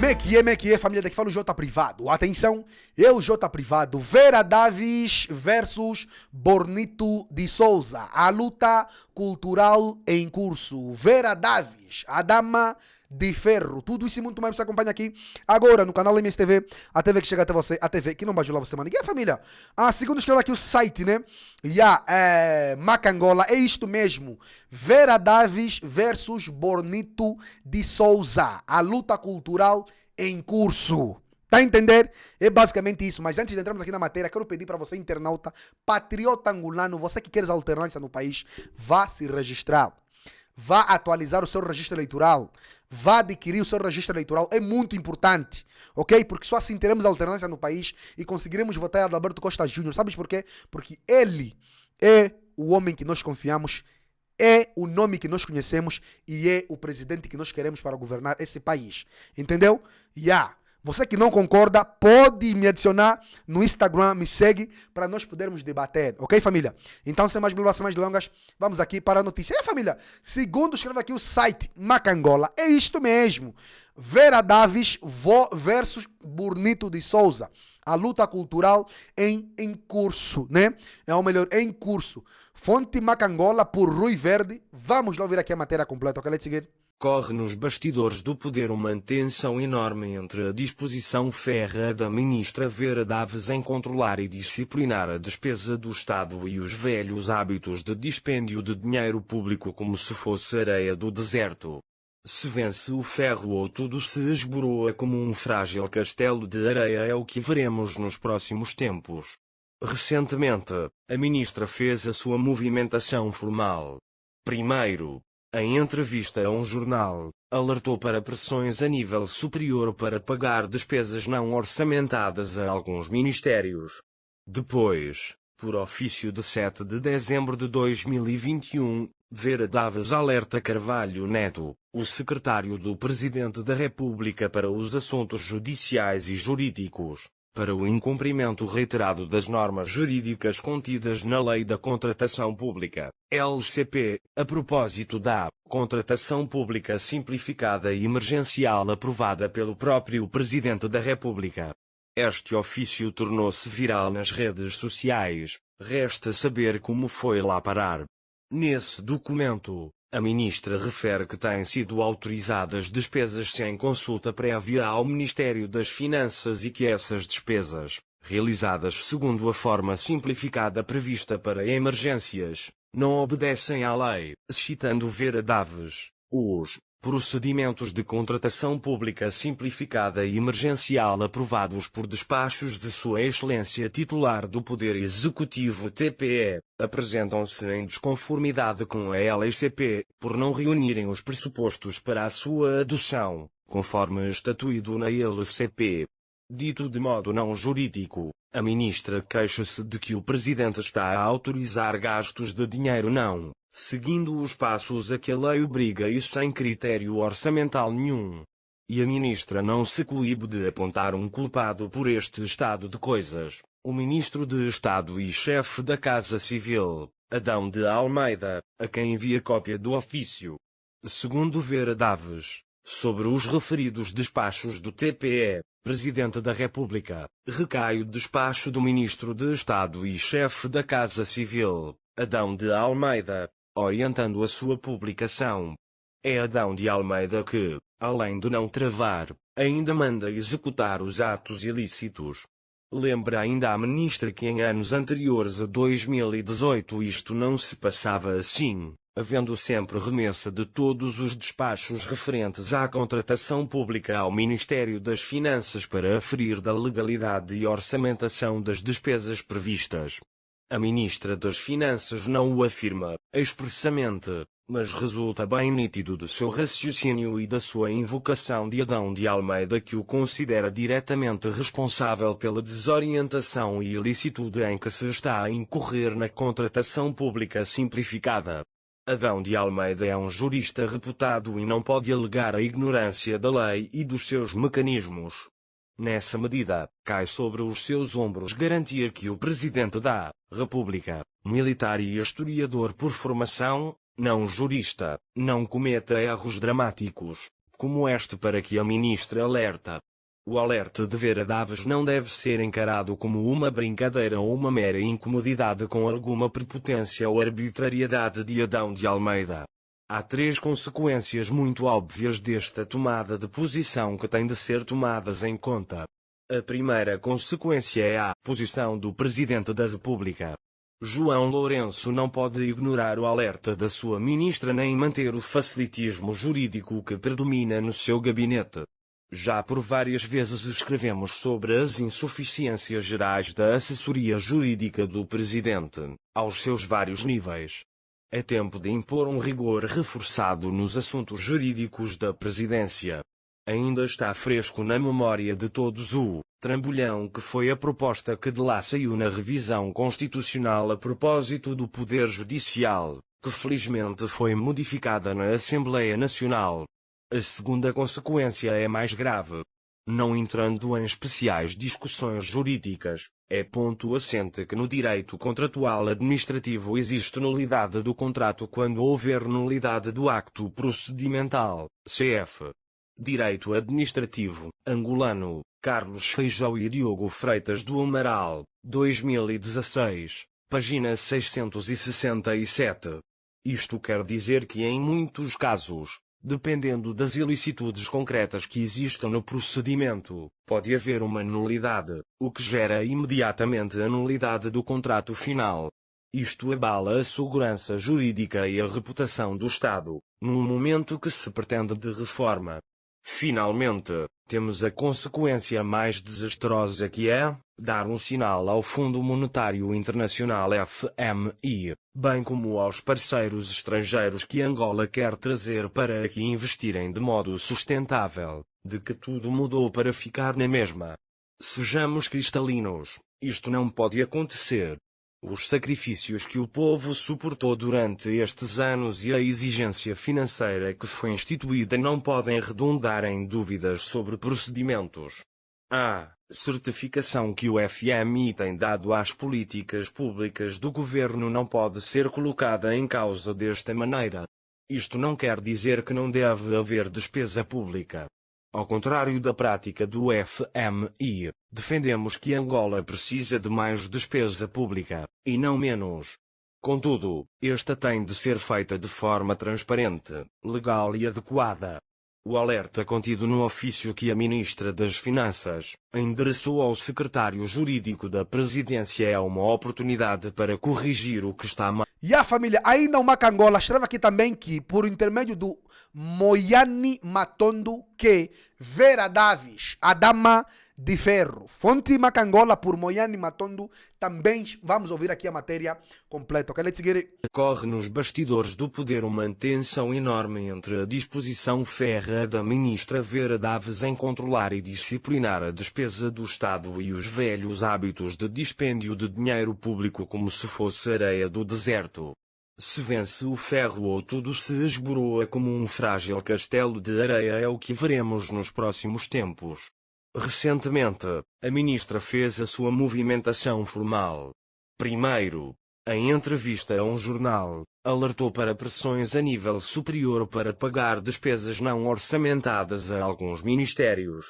Como é que é, família? Daqui fala o J Privado. Atenção, eu, J Privado. Vera Davis versus Bornito de Souza. A luta cultural em curso. Vera Davis, a dama de ferro. Tudo isso e muito mais você acompanha aqui agora no canal MSTV. A TV que chega até você, a TV que não bajula você, mano. E aí, família? Segundo escreve aqui o site, né? Macangola, é isto mesmo. Vera Davis versus Bornito de Souza. A luta cultural em curso. Tá a entender? É basicamente isso. Mas antes de entrarmos aqui na matéria, quero pedir para você, internauta, patriota angolano, você que quer alternância no país, vá se registrar. Vá atualizar o seu registro eleitoral. Vá adquirir o seu registro eleitoral. É muito importante. Ok? Porque só assim teremos alternância no país e conseguiremos votar em Adalberto Costa Júnior. Sabes por quê? Porque ele é o homem que nós confiamos, é o nome que nós conhecemos e é o presidente que nós queremos para governar esse país. Entendeu? Você que não concorda, pode me adicionar no Instagram, me segue, para nós podermos debater, ok, família? Então, sem mais delongas, vamos aqui para a notícia. Família, segundo escreve aqui o site Macangola, é isto mesmo. Vera Davis versus Bornito de Souza. A luta cultural em curso, né? Ou melhor, em curso. Fonte Macangola por Rui Verde. Vamos lá ouvir aqui a matéria completa, ok? Let's seguir. Corre nos bastidores do poder uma tensão enorme entre a disposição férrea da ministra Vera Davis em controlar e disciplinar a despesa do Estado e os velhos hábitos de dispêndio de dinheiro público como se fosse areia do deserto. Se vence o ferro ou tudo se esboroa como um frágil castelo de areia é o que veremos nos próximos tempos. Recentemente, a ministra fez a sua movimentação formal. Primeiro, em entrevista a um jornal, alertou para pressões a nível superior para pagar despesas não orçamentadas a alguns ministérios. Depois, por ofício de 7 de dezembro de 2021, Vera Davis alerta Carvalho Neto, o secretário do Presidente da República para os assuntos judiciais e jurídicos, para o incumprimento reiterado das normas jurídicas contidas na Lei da Contratação Pública, LCP, a propósito da Contratação Pública Simplificada e Emergencial aprovada pelo próprio Presidente da República. Este ofício tornou-se viral nas redes sociais, resta saber como foi lá parar. Nesse documento, a ministra refere que têm sido autorizadas despesas sem consulta prévia ao Ministério das Finanças e que essas despesas, realizadas segundo a forma simplificada prevista para emergências, não obedecem à lei, citando Vera Davis. Os procedimentos de contratação pública simplificada e emergencial aprovados por despachos de Sua Excelência titular do Poder Executivo TPE, apresentam-se em desconformidade com a LCP, por não reunirem os pressupostos para a sua adoção, conforme estatuído na LCP. Dito de modo não jurídico, a ministra queixa-se de que o Presidente está a autorizar gastos de dinheiro não seguindo os passos a que a lei obriga e sem critério orçamental nenhum. E a ministra não se coíbe de apontar um culpado por este estado de coisas, o ministro de Estado e chefe da Casa Civil, Adão de Almeida, a quem envia cópia do ofício. Segundo Vera Davis, sobre os referidos despachos do TPE, Presidente da República, recai o despacho do ministro de Estado e chefe da Casa Civil, Adão de Almeida, orientando a sua publicação. É Adão de Almeida que, além de não travar, ainda manda executar os atos ilícitos. Lembra ainda a ministra que em anos anteriores a 2018 isto não se passava assim, havendo sempre remessa de todos os despachos referentes à contratação pública ao Ministério das Finanças para aferir da legalidade e orçamentação das despesas previstas. A ministra das Finanças não o afirma, expressamente, mas resulta bem nítido do seu raciocínio e da sua invocação de Adão de Almeida que o considera diretamente responsável pela desorientação e ilicitude em que se está a incorrer na contratação pública simplificada. Adão de Almeida é um jurista reputado e não pode alegar a ignorância da lei e dos seus mecanismos. Nessa medida, cai sobre os seus ombros garantir que o Presidente da República, militar e historiador por formação, não jurista, não cometa erros dramáticos, como este para que a ministra alerta. O alerta de Vera Daves não deve ser encarado como uma brincadeira ou uma mera incomodidade com alguma prepotência ou arbitrariedade de Adão de Almeida. Há 3 consequências muito óbvias desta tomada de posição que têm de ser tomadas em conta. A primeira consequência é a posição do Presidente da República. João Lourenço não pode ignorar o alerta da sua ministra nem manter o facilitismo jurídico que predomina no seu gabinete. Já por várias vezes escrevemos sobre as insuficiências gerais da assessoria jurídica do Presidente, aos seus vários níveis. É tempo de impor um rigor reforçado nos assuntos jurídicos da Presidência. Ainda está fresco na memória de todos o trambolhão que foi a proposta que de lá saiu na revisão constitucional a propósito do Poder Judicial, que felizmente foi modificada na Assembleia Nacional. A segunda consequência é mais grave. Não entrando em especiais discussões jurídicas, é ponto assente que no direito contratual administrativo existe nulidade do contrato quando houver nulidade do acto procedimental, cf. Direito Administrativo, angolano, Carlos Feijó e Diogo Freitas do Amaral, 2016, página 667. Isto quer dizer que em muitos casos, dependendo das ilicitudes concretas que existam no procedimento, pode haver uma nulidade, o que gera imediatamente a nulidade do contrato final. Isto abala a segurança jurídica e a reputação do Estado, num momento que se pretende de reforma. Finalmente, temos a consequência mais desastrosa que é dar um sinal ao Fundo Monetário Internacional FMI, bem como aos parceiros estrangeiros que Angola quer trazer para aqui investirem de modo sustentável, de que tudo mudou para ficar na mesma. Sejamos cristalinos, isto não pode acontecer. Os sacrifícios que o povo suportou durante estes anos e a exigência financeira que foi instituída não podem redundar em dúvidas sobre procedimentos. A certificação que o FMI tem dado às políticas públicas do governo não pode ser colocada em causa desta maneira. Isto não quer dizer que não deve haver despesa pública. Ao contrário da prática do FMI, defendemos que Angola precisa de mais despesa pública, e não menos. Contudo, esta tem de ser feita de forma transparente, legal e adequada. O alerta contido no ofício que a Ministra das Finanças endereçou ao Secretário Jurídico da Presidência é uma oportunidade para corrigir o que está mal. E a família, ainda o Macangola escreve aqui também que, por intermédio do Moyani Matondo, que Vera Daves, a dama de ferro. Fonte Macangola por Moyani Matondo. Também vamos ouvir aqui a matéria completa. Ok, let's get it. Corre nos bastidores do poder uma tensão enorme entre a disposição férrea da ministra Vera Daves em controlar e disciplinar a despesa do Estado e os velhos hábitos de dispêndio de dinheiro público como se fosse areia do deserto. Se vence o ferro ou tudo se esboroa como um frágil castelo de areia é o que veremos nos próximos tempos. Recentemente, a ministra fez a sua movimentação formal. Primeiro, em entrevista a um jornal, alertou para pressões a nível superior para pagar despesas não orçamentadas a alguns ministérios.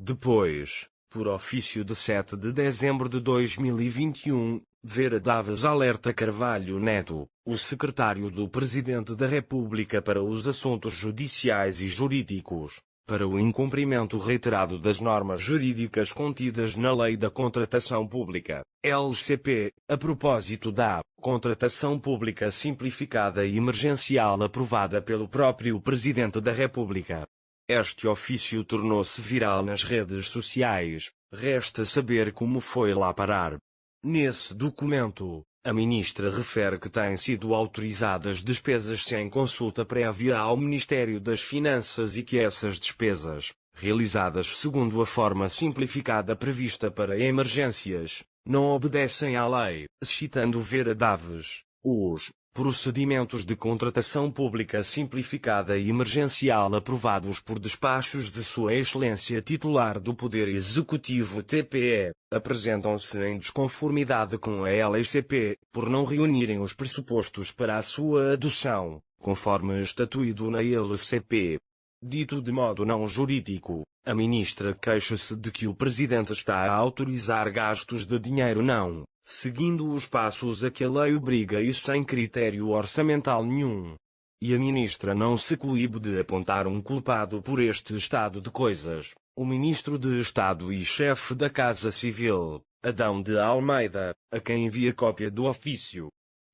Depois, por ofício de 7 de dezembro de 2021, Vera Daves alerta Carvalho Neto, o secretário do Presidente da República para os assuntos judiciais e jurídicos, para o incumprimento reiterado das normas jurídicas contidas na Lei da Contratação Pública, LCP, a propósito da contratação pública simplificada e emergencial aprovada pelo próprio Presidente da República. Este ofício tornou-se viral nas redes sociais, resta saber como foi lá parar. Nesse documento, a ministra refere que têm sido autorizadas despesas sem consulta prévia ao Ministério das Finanças e que essas despesas, realizadas segundo a forma simplificada prevista para emergências, não obedecem à lei, citando Vera Daves. Os procedimentos de contratação pública simplificada e emergencial aprovados por despachos de Sua Excelência Titular do Poder Executivo TPE, apresentam-se em desconformidade com a LCP, por não reunirem os pressupostos para a sua adoção, conforme estatuído na LCP. Dito de modo não jurídico, a ministra queixa-se de que o presidente está a autorizar gastos de dinheiro não, seguindo os passos a que a lei obriga e sem critério orçamental nenhum. E a ministra não se coíbe de apontar um culpado por este estado de coisas, o ministro de Estado e chefe da Casa Civil, Adão de Almeida, a quem envia cópia do ofício.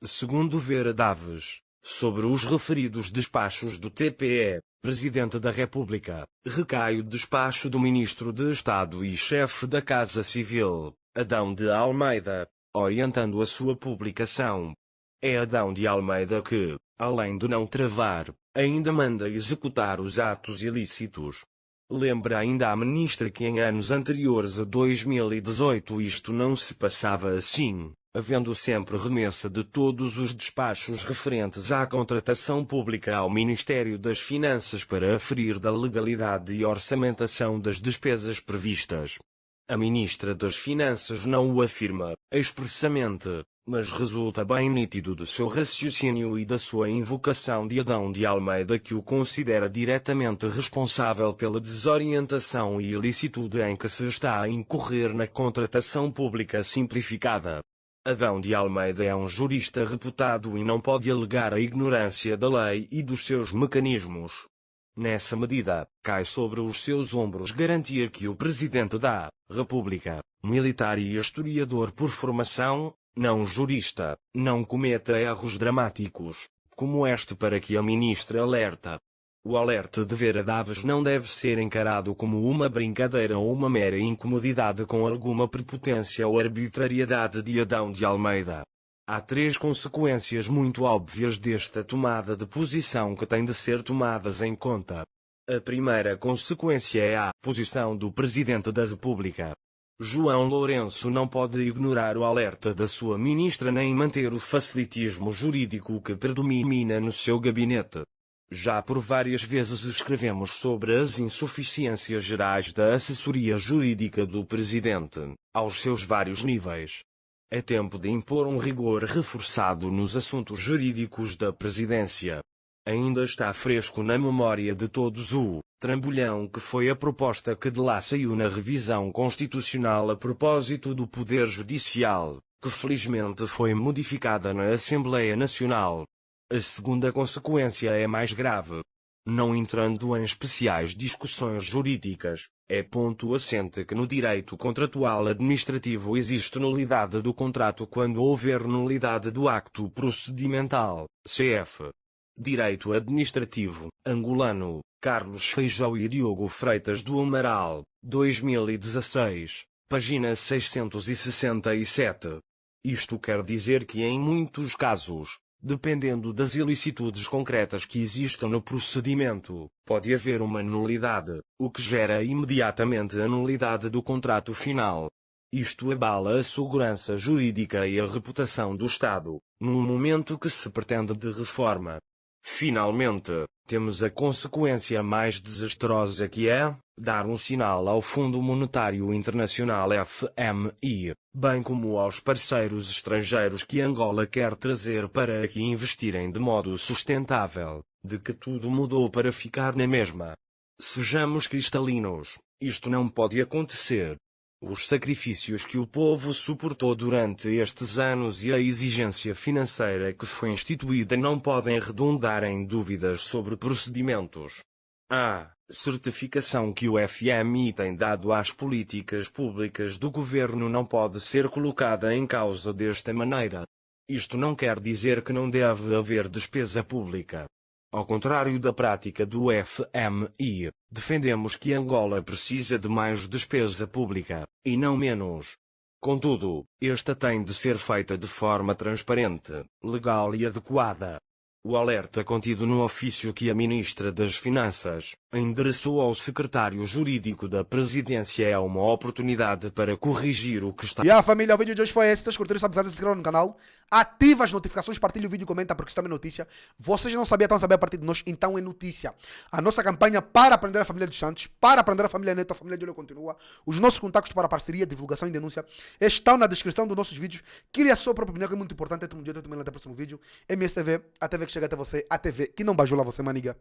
Segundo Vera Daves, sobre os referidos despachos do TPE, Presidente da República, recai o despacho do Ministro de Estado e chefe da Casa Civil, Adão de Almeida, orientando a sua publicação. É Adão de Almeida que, além de não travar, ainda manda executar os atos ilícitos. Lembra ainda a ministra que em anos anteriores a 2018 isto não se passava assim, havendo sempre remessa de todos os despachos referentes à contratação pública ao Ministério das Finanças para aferir da legalidade e orçamentação das despesas previstas. A ministra das Finanças não o afirma, expressamente, mas resulta bem nítido do seu raciocínio e da sua invocação de Adão de Almeida que o considera diretamente responsável pela desorientação e ilicitude em que se está a incorrer na contratação pública simplificada. Adão de Almeida é um jurista reputado e não pode alegar a ignorância da lei e dos seus mecanismos. Nessa medida, cai sobre os seus ombros garantir que o Presidente da República, militar e historiador por formação, não jurista, não cometa erros dramáticos, como este para que a ministra alerta. O alerta de Vera Daves não deve ser encarado como uma brincadeira ou uma mera incomodidade com alguma prepotência ou arbitrariedade de Adão de Almeida. Há 3 consequências muito óbvias desta tomada de posição que têm de ser tomadas em conta. A primeira consequência é a posição do Presidente da República. João Lourenço não pode ignorar o alerta da sua ministra nem manter o facilitismo jurídico que predomina no seu gabinete. Já por várias vezes escrevemos sobre as insuficiências gerais da assessoria jurídica do Presidente, aos seus vários níveis. É tempo de impor um rigor reforçado nos assuntos jurídicos da Presidência. Ainda está fresco na memória de todos o trambolhão que foi a proposta que de lá saiu na revisão constitucional a propósito do Poder Judicial, que felizmente foi modificada na Assembleia Nacional. A segunda consequência é mais grave. Não entrando em especiais discussões jurídicas, é ponto assente que no direito contratual administrativo existe nulidade do contrato quando houver nulidade do acto procedimental, cf. Direito Administrativo, angolano, Carlos Feijó e Diogo Freitas do Amaral, 2016, página 667. Isto quer dizer que em muitos casos, dependendo das ilicitudes concretas que existam no procedimento, pode haver uma nulidade, o que gera imediatamente a nulidade do contrato final. Isto abala a segurança jurídica e a reputação do Estado, num momento que se pretende de reforma. Finalmente, temos a consequência mais desastrosa que é dar um sinal ao Fundo Monetário Internacional FMI, bem como aos parceiros estrangeiros que Angola quer trazer para aqui investirem de modo sustentável, de que tudo mudou para ficar na mesma. Sejamos cristalinos, isto não pode acontecer. Os sacrifícios que o povo suportou durante estes anos e a exigência financeira que foi instituída não podem redundar em dúvidas sobre procedimentos. A certificação que o FMI tem dado às políticas públicas do governo não pode ser colocada em causa desta maneira. Isto não quer dizer que não deve haver despesa pública. Ao contrário da prática do FMI, defendemos que Angola precisa de mais despesa pública, e não menos. Contudo, esta tem de ser feita de forma transparente, legal e adequada. O alerta contido no ofício que a Ministra das Finanças endereçou ao Secretário Jurídico da Presidência é uma oportunidade para corrigir o que está... E a família, o vídeo de hoje foi esse. Se curtiram, sabe fazer, se inscreva no canal. Ativa as notificações, partilha o vídeo, comenta, porque isso também é notícia. Vocês não sabiam, estão a saber a partir de nós, então é notícia. A nossa campanha para aprender a família dos Santos, para aprender a família Neto, a família de Olho continua. Os nossos contactos para parceria, divulgação e denúncia estão na descrição dos nossos vídeos. Cria a sua própria opinião, que é muito importante. Até o próximo vídeo. MSTV, a TV que chega até você, a TV que não bajula você, maniga.